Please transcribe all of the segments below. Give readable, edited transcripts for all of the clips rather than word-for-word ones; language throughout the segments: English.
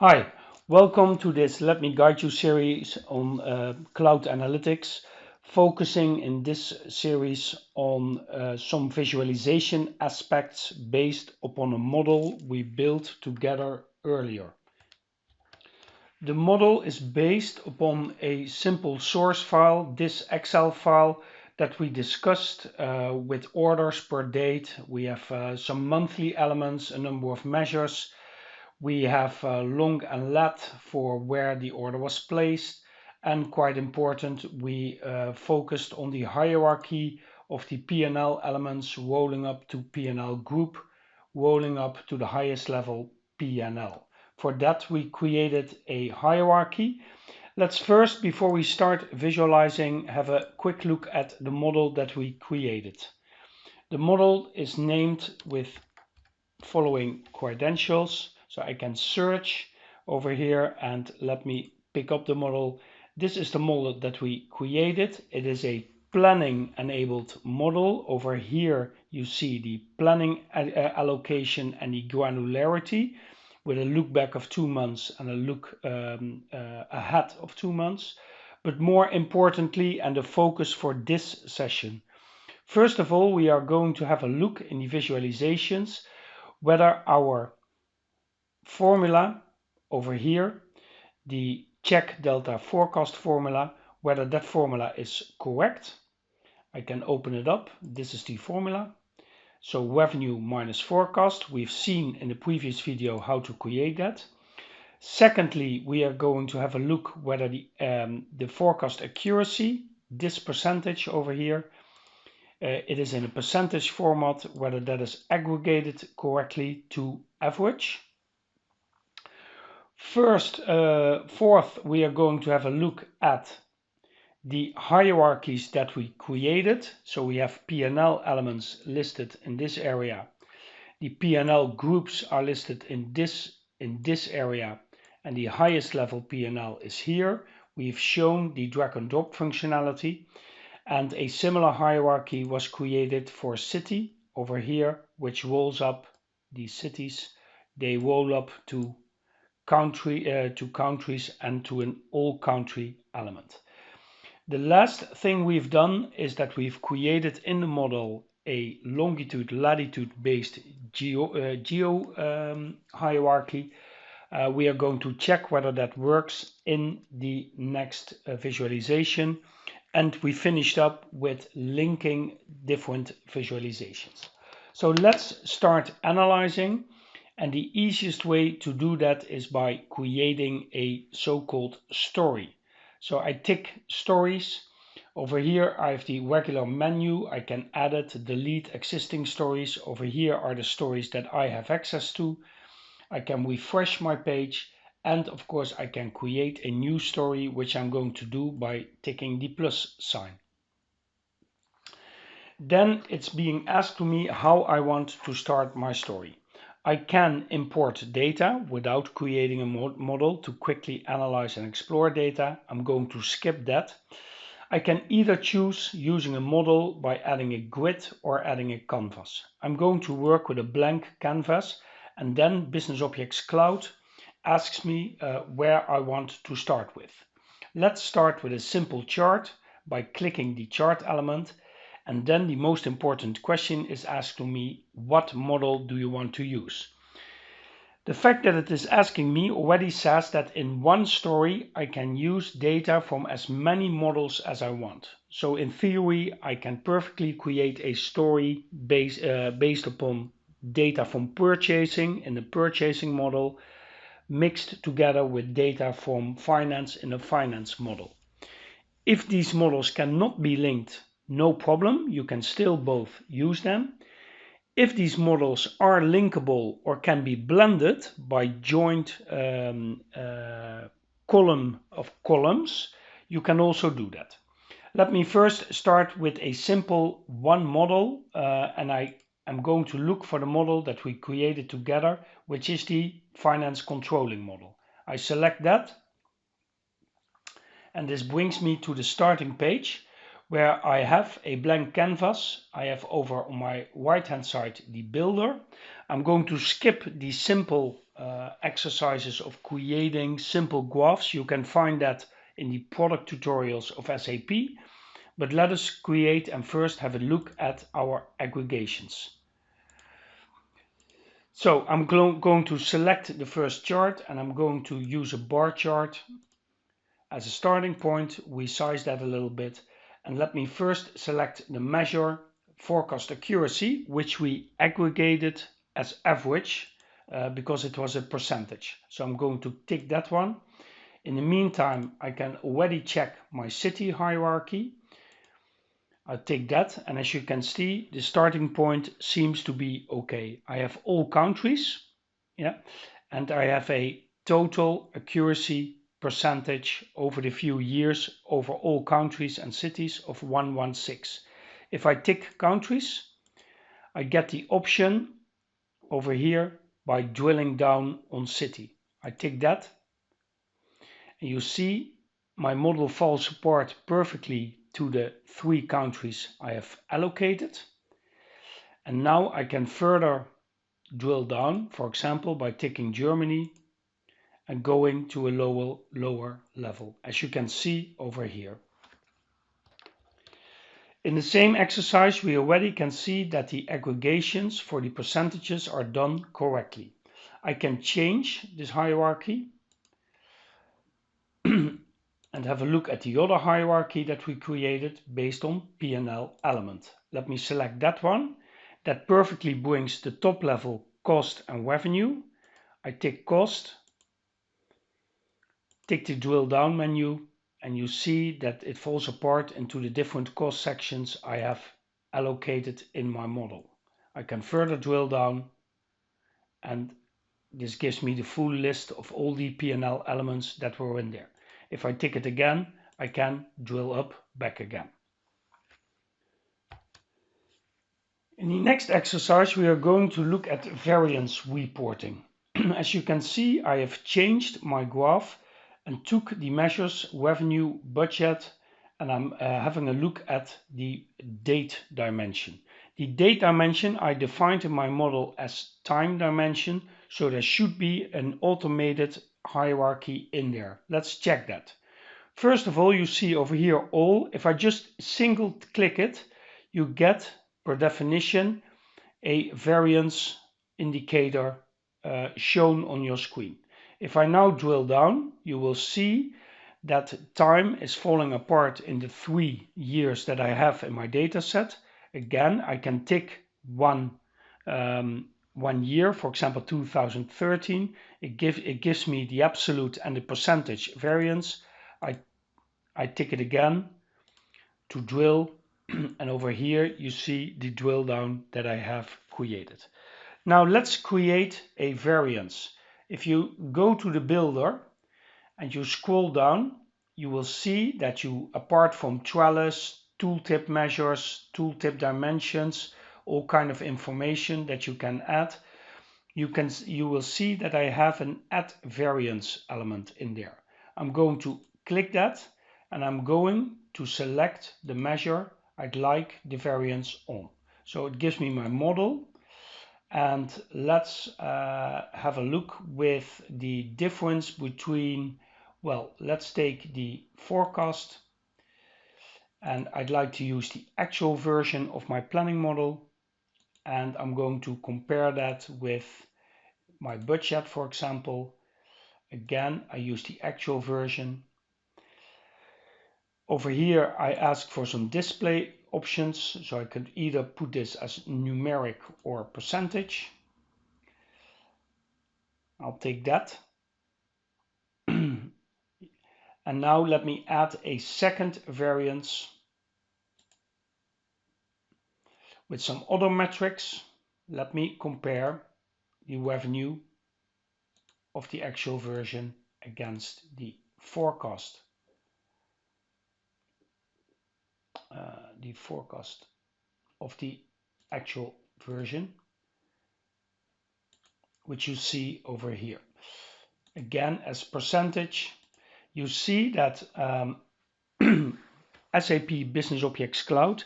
Hi, welcome to this Let Me Guide You series on cloud analytics, focusing in this series on some visualization aspects based upon a model we built together earlier. The model is based upon a simple source file, this Excel file that we discussed with orders per date. We have some monthly elements, a number of measures. We have long and lat for where the order was placed, and quite important, we focused on the hierarchy of the P&L elements rolling up to P&L group, rolling up to the highest level P&L. For that we created a hierarchy. Let's first, before we start visualizing, have a quick look at the model that we created. The model is named with following credentials. So I can search over here and let me pick up the model. This is the model that we created. It is a planning enabled model. Over here you see the planning allocation and the granularity with a look back of 2 months and a look ahead of 2 months. But more importantly, and the focus for this session, first of all, we are going to have a look in the visualizations whether our formula over here, the check delta forecast formula, whether that formula is correct. I can open it up. This is the formula. So revenue minus forecast. We've seen in the previous video how to create that. Secondly, we are going to have a look whether the forecast accuracy, this percentage over here, it is in a percentage format, whether that is aggregated correctly to average. Fourth, we are going to have a look at the hierarchies that we created. So we have P&L elements listed in this area. The P&L groups are listed in this area, and the highest level P&L is here. We've shown the drag and drop functionality, and a similar hierarchy was created for city over here, which rolls up these cities. They roll up to countries and to an all country element. The last thing we've done is that we've created in the model a longitude latitude based geo hierarchy. We are going to check whether that works in the next visualization, and we finished up with linking different visualizations. So let's start analyzing. And the easiest way to do that is by creating a so-called story. So I tick stories. Over here I have the regular menu. I can edit, delete existing stories. Over here are the stories that I have access to. I can refresh my page, and of course I can create a new story, which I'm going to do by ticking the plus sign. Then it's being asked to me how I want to start my story. I can import data without creating a model to quickly analyze and explore data. I'm going to skip that. I can either choose using a model by adding a grid or adding a canvas. I'm going to work with a blank canvas, and then BusinessObjects Cloud asks me where I want to start with. Let's start with a simple chart by clicking the chart element. And then the most important question is asked to me, what model do you want to use? The fact that it is asking me already says that in one story I can use data from as many models as I want. So in theory I can perfectly create a story based upon data from purchasing in the purchasing model, mixed together with data from finance in a finance model. If these models cannot be linked, no problem, you can still both use them. If these models are linkable or can be blended by joint column of columns, you can also do that. Let me first start with a simple one model, and I am going to look for the model that we created together, which is the finance controlling model. I select that, and this brings me to the starting page, where I have a blank canvas. I have over on my right hand side the builder. I'm going to skip the simple exercises of creating simple graphs. You can find that in the product tutorials of SAP. But let us create and first have a look at our aggregations. So I'm going to select the first chart and I'm going to use a bar chart as a starting point. We size that a little bit, and let me first select the measure forecast accuracy, which we aggregated as average because it was a percentage. So I'm going to tick that one. In the meantime, I can already check my city hierarchy. I tick that, and as you can see, the starting point seems to be okay. I have all countries, yeah, and I have a total accuracy percentage over the few years over all countries and cities of 116. If I tick countries, I get the option over here by drilling down on city. I tick that, and you see my model falls apart perfectly to the 3 countries I have allocated. And now I can further drill down, for example, by ticking Germany and going to a lower level, as you can see over here. In the same exercise, we already can see that the aggregations for the percentages are done correctly. I can change this hierarchy and have a look at the other hierarchy that we created based on P&L element. Let me select that one. That perfectly brings the top level cost and revenue. I tick cost, tick the drill down menu, and you see that it falls apart into the different cost sections I have allocated in my model. I can further drill down, and this gives me the full list of all the P&L elements that were in there. If I tick it again, I can drill up back again. In the next exercise, we are going to look at variance reporting. As you can see, I have changed my graph and took the measures revenue, budget, and I'm having a look at the date dimension. The date dimension I defined in my model as time dimension, so there should be an automated hierarchy in there. Let's check that. First of all, you see over here all. If I just single click it, you get per definition a variance indicator shown on your screen. If I now drill down, you will see that time is falling apart in the 3 years that I have in my data set. Again, I can tick one year, for example 2013. It gives me the absolute and the percentage variance. I tick it again to drill, and over here you see the drill down that I have created. Now let's create a variance. If you go to the builder and you scroll down, you will see that you, apart from trellis, tooltip measures, tooltip dimensions, all kind of information that you can add, you will see that I have an add variance element in there. I'm going to click that, and I'm going to select the measure I'd like the variance on. So it gives me my model, and let's have a look with the difference between, well, let's take the forecast, and I'd like to use the actual version of my planning model, and I'm going to compare that with my budget, for example. Again, I use the actual version. Over here, I ask for some display options, so I could either put this as numeric or percentage. I'll take that. And now let me add a second variance with some other metrics. Let me compare the revenue of the actual version against the forecast. The forecast of the actual version, which you see over here. Again, as percentage, you see that SAP BusinessObjects Cloud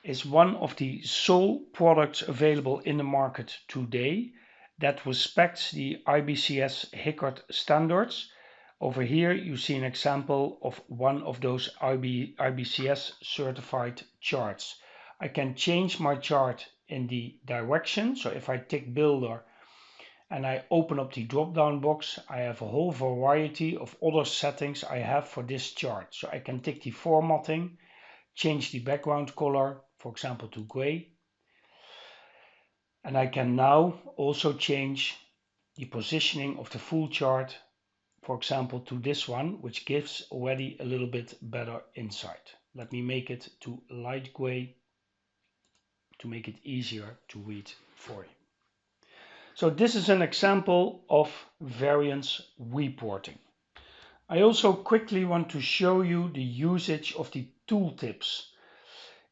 is one of the sole products available in the market today, that respects the IBCS HICCARD standards. Over here you see an example of one of those IBCS certified charts. I can change my chart in the direction, so if I tick Builder and I open up the drop-down box, I have a whole variety of other settings I have for this chart. So I can tick the formatting, change the background color, for example to gray. And I can now also change the positioning of the full chart, for example to this one, which gives already a little bit better insight. Let me make it to light gray to make it easier to read for you. So this is an example of variance reporting. I also quickly want to show you the usage of the tooltips.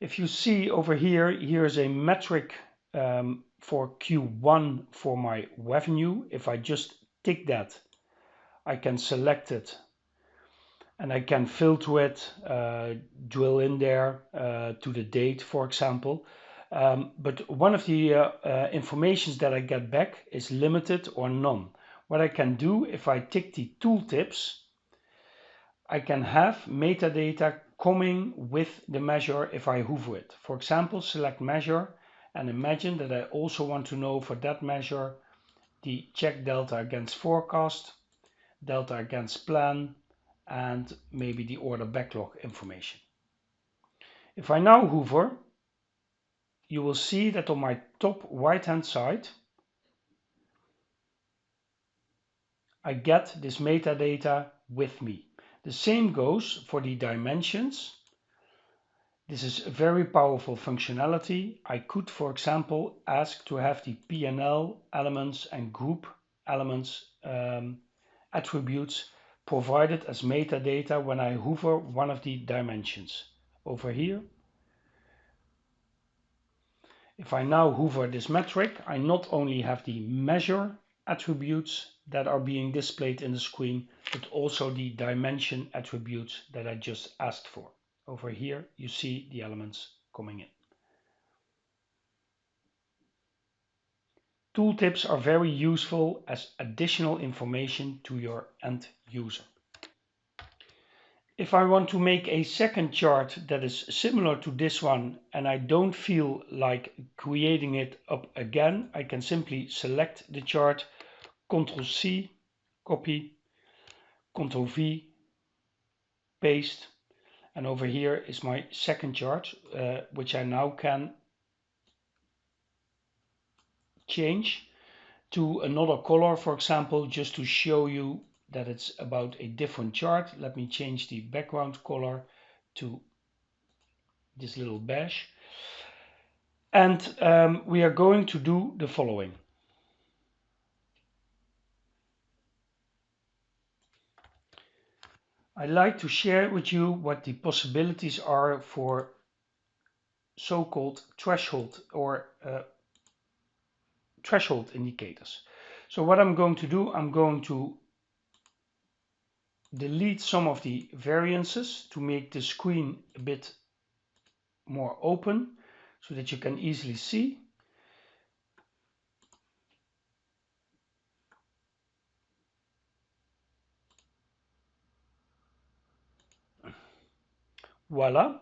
If you see over here, here's a metric for Q1 for my revenue. If I just tick that, I can select it and I can filter it, drill in there to the date, for example. But one of the informations that I get back is limited or none. What I can do if I tick the tooltips, I can have metadata coming with the measure if I hover it. For example, select measure and imagine that I also want to know for that measure the check delta against forecast, delta against plan, and maybe the order backlog information. If I now hover, you will see that on my top right hand side I get this metadata with me. The same goes for the dimensions. This is a very powerful functionality. I could, for example, ask to have the P&L elements and group elements attributes provided as metadata when I hover one of the dimensions. Over here, if I now hover this metric, I not only have the measure attributes that are being displayed in the screen, but also the dimension attributes that I just asked for. Over here, you see the elements coming in. Tooltips are very useful as additional information to your end user. If I want to make a second chart that is similar to this one and I don't feel like creating it up again, I can simply select the chart, Ctrl C, copy, Ctrl V, paste, and over here is my second chart, which I now can change to another color, for example, just to show you that it's about a different chart. Let me change the background color to this little beige. And we are going to do the following. I'd like to share with you what the possibilities are for so-called threshold or threshold indicators. So what I'm going to do, I'm going to delete some of the variances to make the screen a bit more open so that you can easily see. Voila.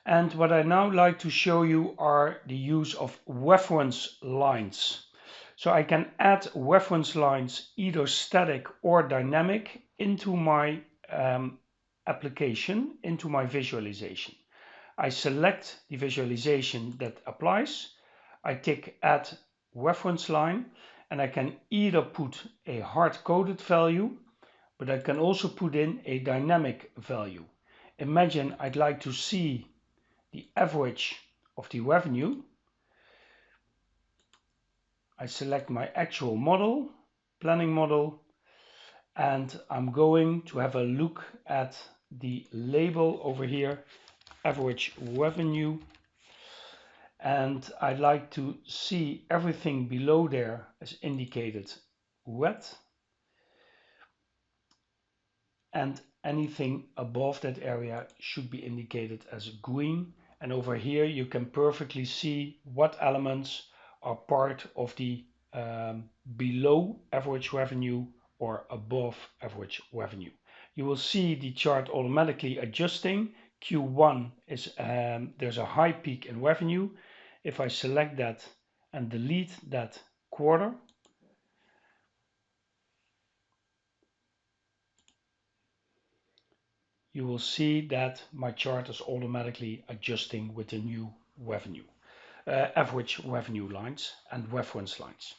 And what I now like to show you are the use of reference lines. So I can add reference lines, either static or dynamic, into my application, into my visualization. I select the visualization that applies. I tick Add Reference Line, and I can either put a hard-coded value, but I can also put in a dynamic value. Imagine I'd like to see the average of the revenue. I select my actual model, planning model, and I'm going to have a look at the label over here, average revenue. And I'd like to see everything below there as indicated red, and anything above that area should be indicated as green. And over here you can perfectly see what elements are part of the below average revenue or above average revenue. You will see the chart automatically adjusting. Q1 is there's a high peak in revenue. If I select that and delete that quarter, you will see that my chart is automatically adjusting with the new revenue, average revenue lines and reference lines.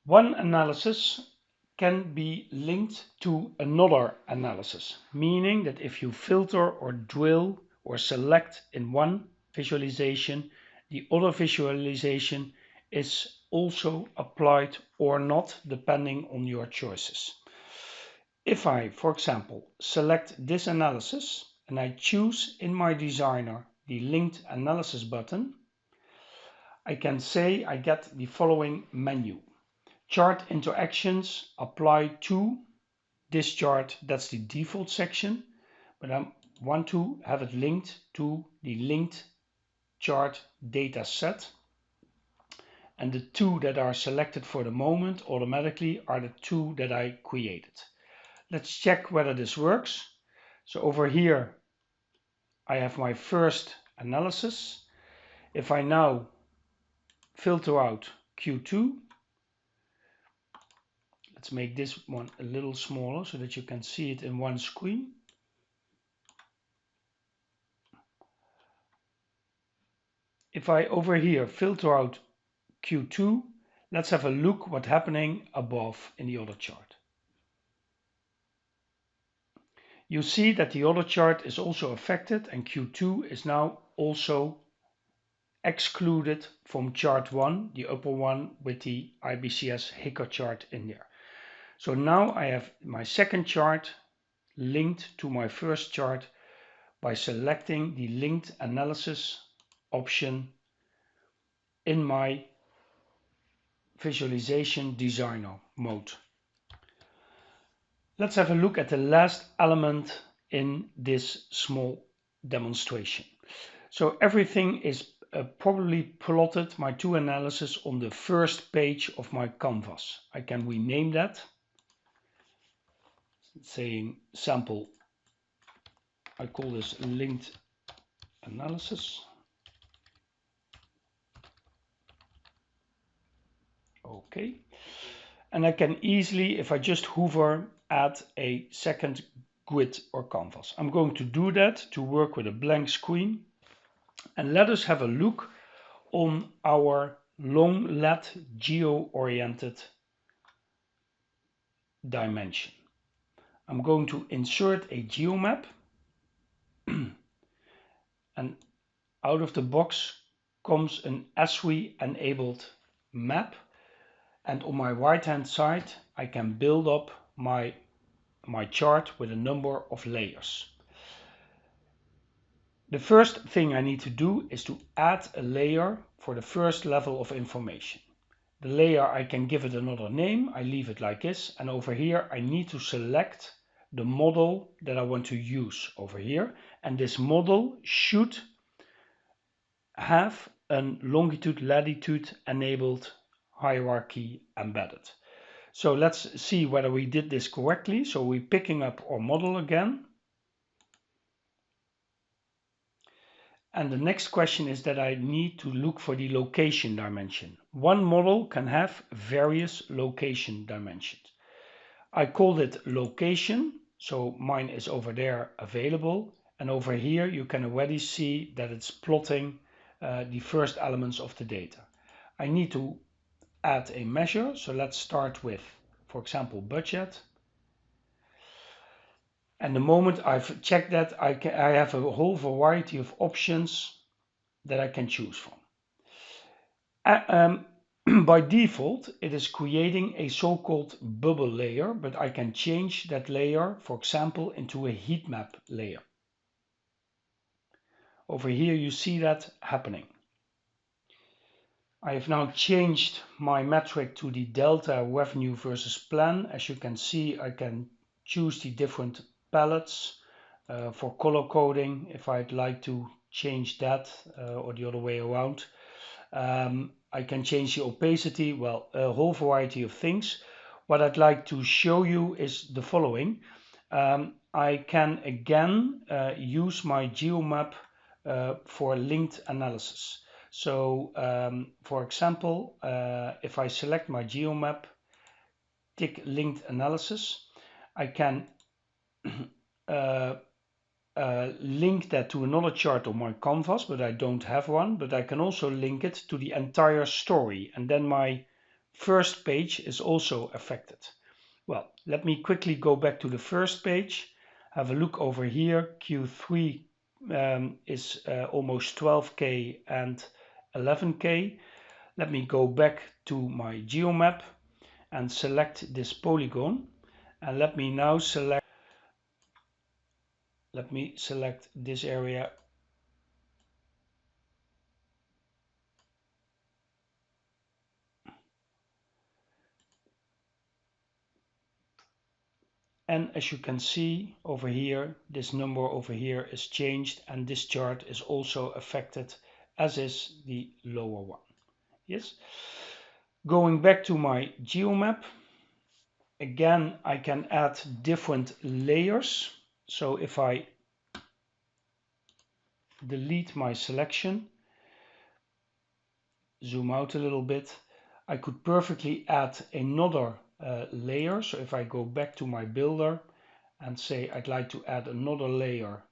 One analysis can be linked to another analysis, meaning that if you filter or drill or select in one visualization, the other visualization is also applied or not, depending on your choices. If I, for example, select this analysis and I choose in my designer the linked analysis button, I can say I get the following menu. Chart interactions apply to this chart, that's the default section, but I want to have it linked to the linked chart data set. And the two that are selected for the moment automatically are the two that I created. Let's check whether this works. So over here, I have my first analysis. If I now filter out Q2, let's make this one a little smaller so that you can see it in one screen. If I over here filter out Q2, let's have a look what's happening above in the other chart. You see that the other chart is also affected and Q2 is now also excluded from chart 1, the upper one with the IBCS Hiccup chart in there. So now I have my second chart linked to my first chart by selecting the linked analysis option in my visualization designer mode. Let's have a look at the last element in this small demonstration. So everything is probably plotted, my two analyses, on the first page of my canvas. I can rename that, saying sample. I call this linked analysis. Okay. And I can easily, if I just hover, add a second grid or canvas. I'm going to do that to work with a blank screen. And let us have a look on our long LED geo-oriented dimension. I'm going to insert a geomap and out of the box comes an ESRI enabled map, and on my right hand side I can build up my chart with a number of layers. The first thing I need to do is to add a layer for the first level of information. The layer, I can give it another name, I leave it like this, and over here I need to select the model that I want to use over here, and this model should have a longitude latitude enabled hierarchy embedded. So let's see whether we did this correctly. So we're picking up our model again. And the next question is that I need to look for the location dimension. One model can have various location dimensions. I called it location, so mine is over there available. And over here you can already see that it's plotting the first elements of the data. I need to add a measure, so let's start with, for example, budget. And the moment I've checked that, I have a whole variety of options that I can choose from. By default, it is creating a so-called bubble layer, but I can change that layer, for example, into a heat map layer. Over here you see that happening. I have now changed my metric to the delta revenue versus plan. As you can see, I can choose the different palettes for color coding if I'd like to change that or the other way around. I can change the opacity, well, a whole variety of things. What I'd like to show you is the following. I can again use my geomap for linked analysis. So for example, if I select my geomap, tick linked analysis, I can link that to another chart on my canvas, but I don't have one. But I can also link it to the entire story, and then my first page is also affected. Well, let me quickly go back to the first page. Have a look over here. Q3 is almost 12K and 11K. Let me go back to my geomap and select this polygon. And let me now select this area. And as you can see over here, this number over here is changed, and this chart is also affected, as is the lower one. Yes. Going back to my geomap, again, I can add different layers. So if I delete my selection, zoom out a little bit, I could perfectly add another layer. So if I go back to my builder and say I'd like to add another layer,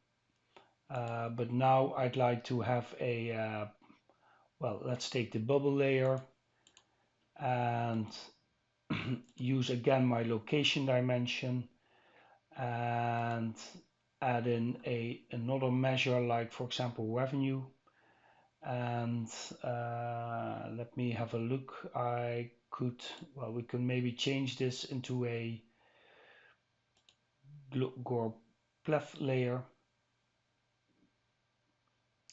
but now I'd like to have a, well, let's take the bubble layer and use again my location dimension and add in another measure, like for example revenue. And let me have a look. We can maybe change this into a pleth layer.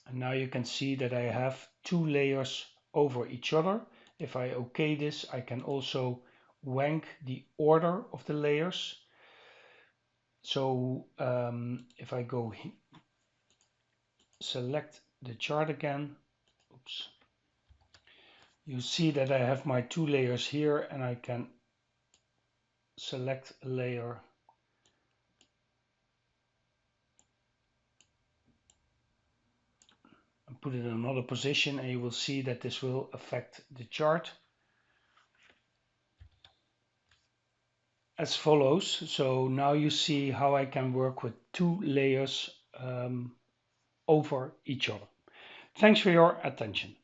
And now you can see that I have two layers over each other. If I OK this, I can also rank the order of the layers. So if I go select the chart again, oops, you see that I have my two layers here, and I can select a layer and put it in another position, and you will see that this will affect the chart as follows. So now you see how I can work with two layers over each other. Thanks for your attention.